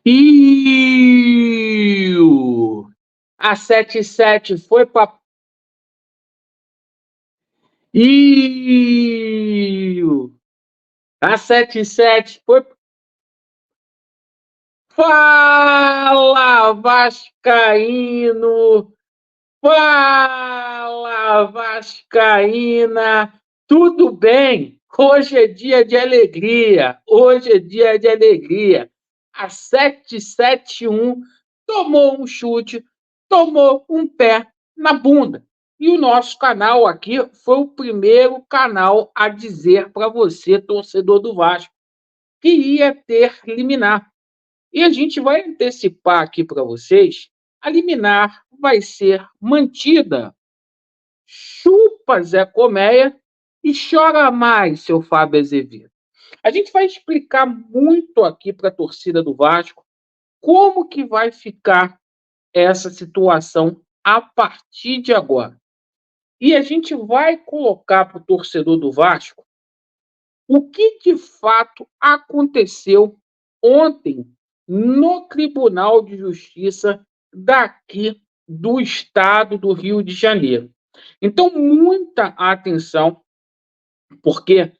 E a 77 foi para. E a 77 foi. Fala, Vascaíno! Fala, Vascaína! Tudo bem? Hoje é dia de alegria. Hoje é dia de alegria. A 771 tomou um chute, tomou um pé na bunda. E o nosso canal aqui foi o primeiro canal a dizer para você, torcedor do Vasco, que ia ter liminar. E a gente vai antecipar aqui para vocês: a liminar vai ser mantida. Chupa Zé Colmeia e chora mais, seu Fábio Azevedo. A gente vai explicar muito aqui para a torcida do Vasco como que vai ficar essa situação a partir de agora. E a gente vai colocar para o torcedor do Vasco o que de fato aconteceu ontem no Tribunal de Justiça daqui do estado do Rio de Janeiro. Então, muita atenção, porque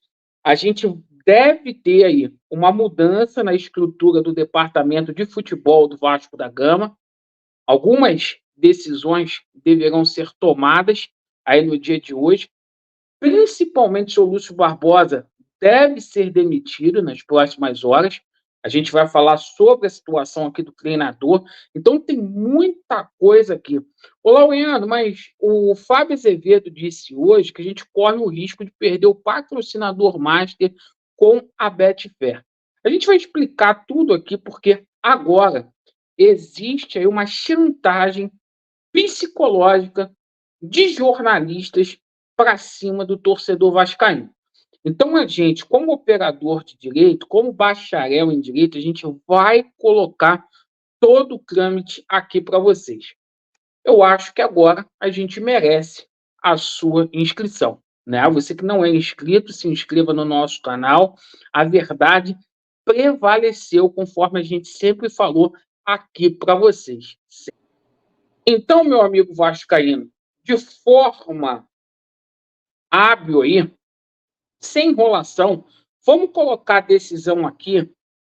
a gente deve ter aí uma mudança na estrutura do departamento de futebol do Vasco da Gama. Algumas decisões deverão ser tomadas aí no dia de hoje, principalmente o Lúcio Barbosa deve ser demitido nas próximas horas. A gente vai falar sobre a situação aqui do treinador. Então, tem muita coisa aqui. Ô, Laureano, mas o Fábio Azevedo disse hoje que a gente corre o risco de perder o patrocinador master com a Betfair. A gente vai explicar tudo aqui, porque agora existe aí uma chantagem psicológica de jornalistas para cima do torcedor vascaíno. Então, a gente, como operador de direito, como bacharel em direito, a gente vai colocar todo o trâmite aqui para vocês. Eu acho que agora a gente merece a sua inscrição, né? Você que não é inscrito, se inscreva no nosso canal. A verdade prevaleceu, conforme a gente sempre falou aqui para vocês. Então, meu amigo vascaíno, de forma hábil aí, sem enrolação, vamos colocar a decisão aqui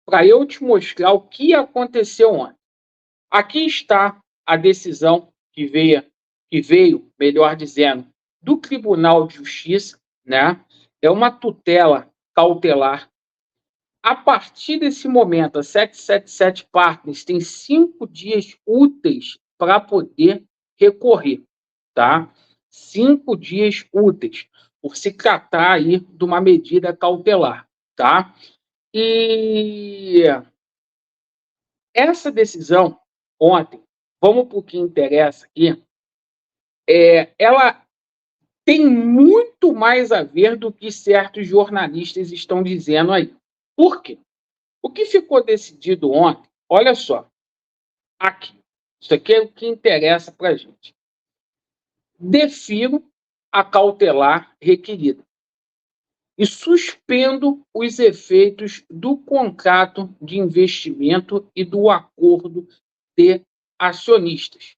para eu te mostrar o que aconteceu ontem. Aqui está a decisão que veio, melhor dizendo, do Tribunal de Justiça, né? É uma tutela cautelar. A partir desse momento, a 777 Partners tem 5 dias úteis para poder recorrer, tá? 5 dias úteis, por se tratar aí de uma medida cautelar, tá? E essa decisão, ontem, vamos para o que interessa aqui, ela tem muito mais a ver do que certos jornalistas estão dizendo aí. Por quê? O que ficou decidido ontem, olha só, aqui, isso aqui é o que interessa para a gente. Defiro a cautelar requerida e suspendo os efeitos do contrato de investimento e do acordo de acionistas,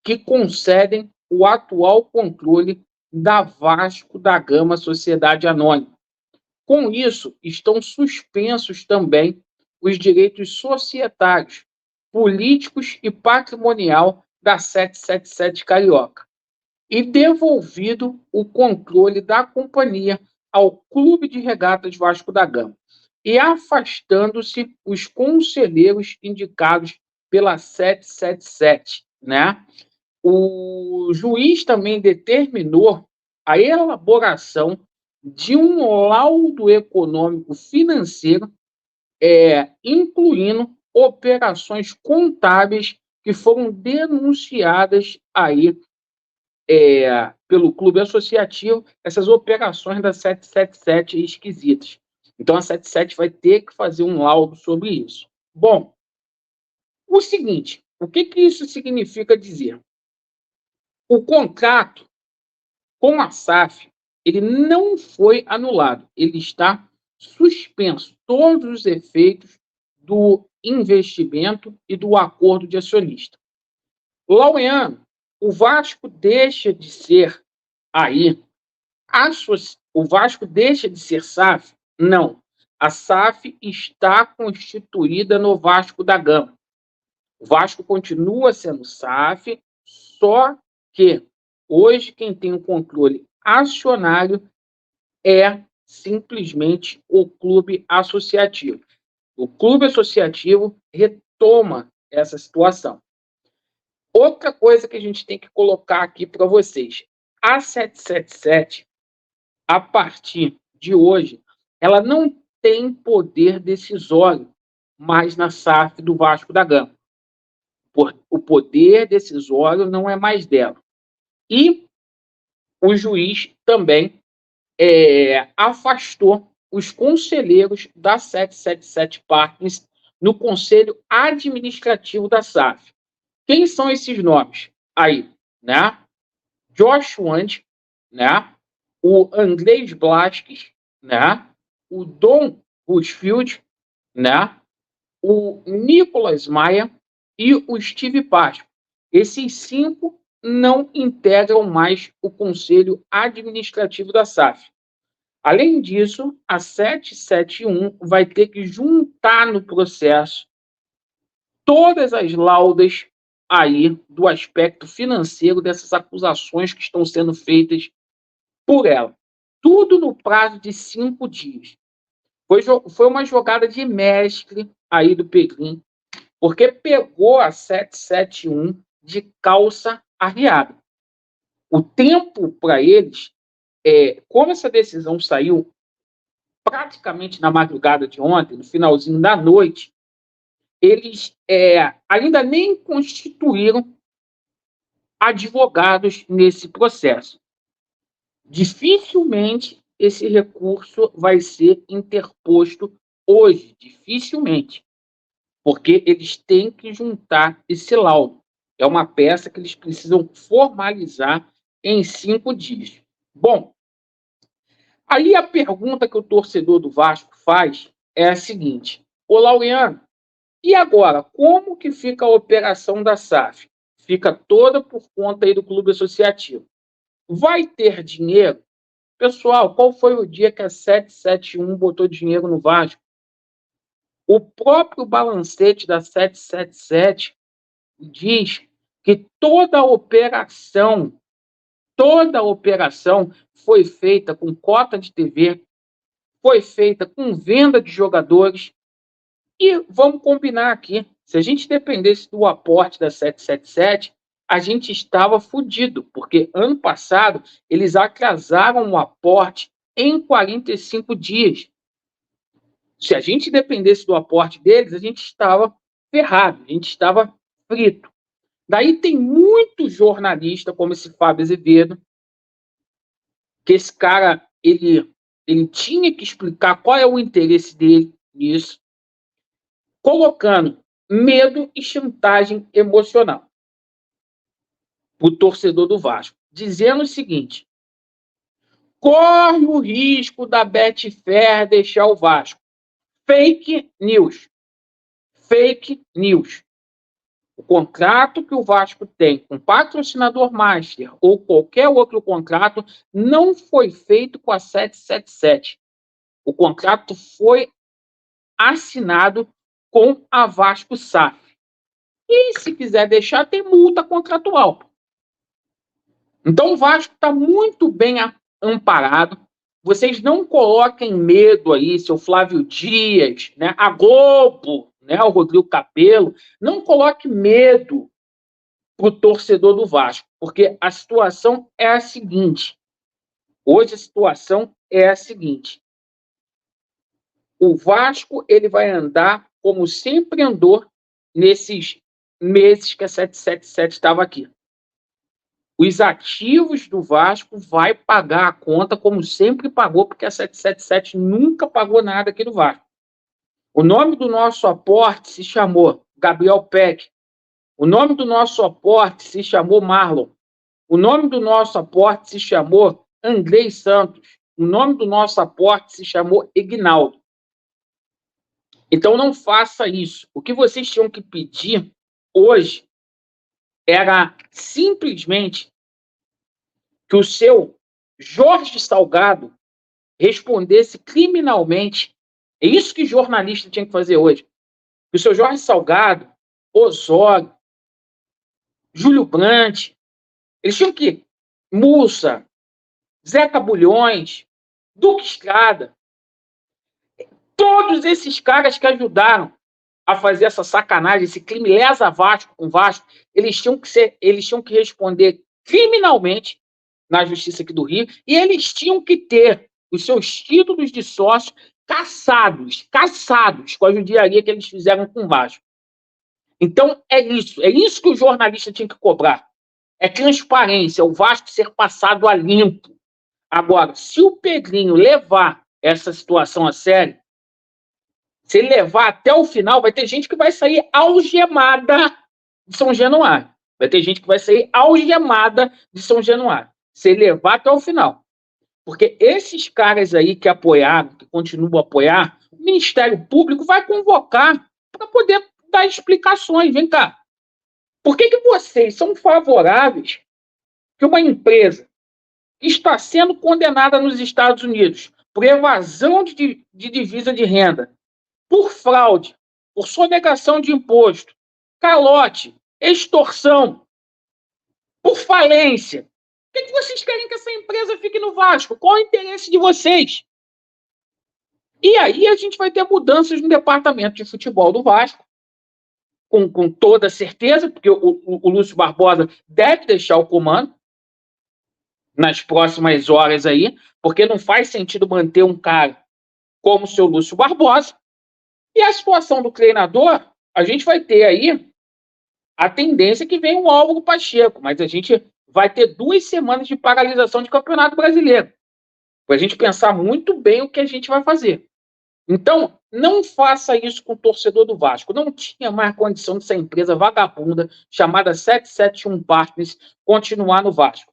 que concedem o atual controle da Vasco da Gama Sociedade Anônima. Com isso, estão suspensos também os direitos societários, políticos e patrimonial da 777 Carioca e devolvido o controle da companhia ao Clube de Regatas Vasco da Gama e afastando-se os conselheiros indicados pela 777, né? O juiz também determinou a elaboração de um laudo econômico financeiro, incluindo operações contábeis que foram denunciadas aí pelo clube associativo, essas operações da 777 esquisitas. Então, a 77 vai ter que fazer um laudo sobre isso. Bom, o seguinte, o que isso significa dizer? O contrato com a SAF, ele não foi anulado, ele está suspenso. Todos os efeitos do investimento e do acordo de acionista. Laureano, o Vasco deixa de ser aí, o Vasco deixa de ser SAF? Não. A SAF está constituída no Vasco da Gama. O Vasco continua sendo SAF, só que hoje quem tem o controle acionário é simplesmente o clube associativo. O clube associativo retoma essa situação. Outra coisa que a gente tem que colocar aqui para vocês: a 777, a partir de hoje, ela não tem poder decisório mais na SAF do Vasco da Gama. O poder decisório não é mais dela. E o juiz também afastou os conselheiros da 777 Partners no conselho administrativo da SAF. Quem são esses nomes aí, né? Josh Wand, né? O Andrés Blasquez, né? O Don Rusfield, né? O Nicolas Maia e o Steve Pasco. Esses 5 não integram mais o conselho administrativo da SAF. Além disso, a 771 vai ter que juntar no processo todas as laudas aí do aspecto financeiro dessas acusações que estão sendo feitas por ela. Tudo no prazo de 5 dias. Foi uma jogada de mestre aí do Pegrim, porque pegou a 771 de calça arriada. O tempo para eles, como essa decisão saiu praticamente na madrugada de ontem, no finalzinho da noite, eles ainda nem constituíram advogados nesse processo. Dificilmente esse recurso vai ser interposto hoje, dificilmente, porque eles têm que juntar esse laudo. É uma peça que eles precisam formalizar em 5 dias. Bom, aí a pergunta que o torcedor do Vasco faz é a seguinte: ô Laureano, e agora, como que fica a operação da SAF? Fica toda por conta aí do clube associativo. Vai ter dinheiro? Pessoal, qual foi o dia que a 771 botou dinheiro no Vasco? O próprio balancete da 777 diz que toda a operação foi feita com cota de TV, foi feita com venda de jogadores. E vamos combinar aqui, se a gente dependesse do aporte da 777, a gente estava fodido, porque ano passado eles atrasaram o aporte em 45 dias. Se a gente dependesse do aporte deles, a gente estava ferrado, a gente estava frito. Daí tem muito jornalista, como esse Fábio Azevedo, que esse cara, ele tinha que explicar qual é o interesse dele nisso, colocando medo e chantagem emocional para o torcedor do Vasco, dizendo o seguinte: corre o risco da Betfair deixar o Vasco. Fake news. Fake news. O contrato que o Vasco tem com patrocinador master ou qualquer outro contrato não foi feito com a 777. O contrato foi assinado com a Vasco SAF. E se quiser deixar, tem multa contratual. Então o Vasco está muito bem amparado. Vocês não coloquem medo aí, seu Flávio Dias, né, a Globo, né, o Rodrigo Capello, não coloque medo para o torcedor do Vasco, porque a situação é a seguinte. Hoje a situação é a seguinte: o Vasco ele vai andar como sempre andou nesses meses que a 777 estava aqui. Os ativos do Vasco vai pagar a conta como sempre pagou, porque a 777 nunca pagou nada aqui do Vasco. O nome do nosso aporte se chamou Gabriel Peck. O nome do nosso aporte se chamou Marlon. O nome do nosso aporte se chamou Andrei Santos. O nome do nosso aporte se chamou Ignaldo. Então não faça isso. O que vocês tinham que pedir hoje era simplesmente que o seu Jorge Salgado respondesse criminalmente. É isso que jornalista tinha que fazer hoje. Que o seu Jorge Salgado, Osório, Júlio Brandt, eles tinham que Mussa, Zeca Bulhões, Duque Estrada, todos esses caras que ajudaram a fazer essa sacanagem, esse crime lesa Vasco com Vasco, eles tinham que responder criminalmente na Justiça aqui do Rio, e eles tinham que ter os seus títulos de sócio caçados com a judiaria que eles fizeram com o Vasco. Então, é isso que o jornalista tinha que cobrar. É transparência, o Vasco ser passado a limpo. Agora, se o Pedrinho levar essa situação a sério, se ele levar até o final, vai ter gente que vai sair algemada de São Januário. Vai ter gente que vai sair algemada de São Januário. Se ele levar até o final. Porque esses caras aí que apoiaram, que continuam a apoiar, o Ministério Público vai convocar para poder dar explicações. Vem cá. Por que vocês são favoráveis que uma empresa que está sendo condenada nos Estados Unidos por evasão de divisa de renda, por fraude, por sonegação de imposto, calote, extorsão, por falência. Por que vocês querem que essa empresa fique no Vasco? Qual é o interesse de vocês? E aí a gente vai ter mudanças no departamento de futebol do Vasco, com toda certeza, porque o Lúcio Barbosa deve deixar o comando nas próximas horas aí, porque não faz sentido manter um cara como o seu Lúcio Barbosa. E a situação do treinador, a gente vai ter aí a tendência que vem o Álvaro Pacheco, mas a gente vai ter 2 semanas de paralisação de Campeonato Brasileiro, para a gente pensar muito bem o que a gente vai fazer. Então, não faça isso com o torcedor do Vasco. Não tinha mais condição dessa empresa vagabunda chamada 771 Partners continuar no Vasco,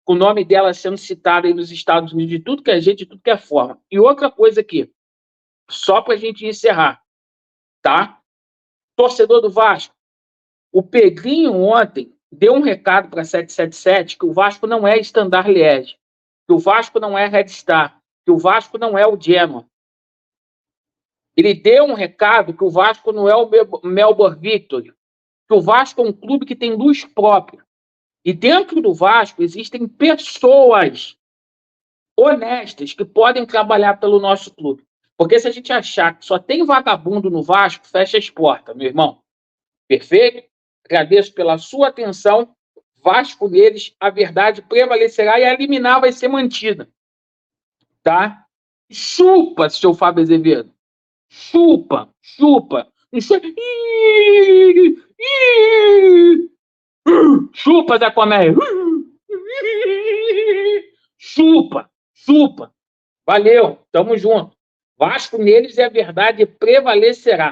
com o nome dela sendo citado aí nos Estados Unidos de tudo que é jeito, de tudo que é forma. E outra coisa aqui, só para a gente encerrar, tá? Torcedor do Vasco, o Pedrinho ontem deu um recado para a 777 que o Vasco não é Standard Liège, que o Vasco não é Red Star, que o Vasco não é o Genoa. Ele deu um recado que o Vasco não é o Melbourne Victory, que o Vasco é um clube que tem luz própria. E dentro do Vasco existem pessoas honestas que podem trabalhar pelo nosso clube. Porque se a gente achar que só tem vagabundo no Vasco, fecha as portas, meu irmão. Perfeito? Agradeço pela sua atenção. Vasco neles, a verdade prevalecerá e a liminar vai ser mantida. Tá? Chupa, seu Fábio Azevedo. Chupa. Chupa, Zé Coméia. Chupa. Valeu, tamo junto. Vasco neles e a verdade prevalecerá.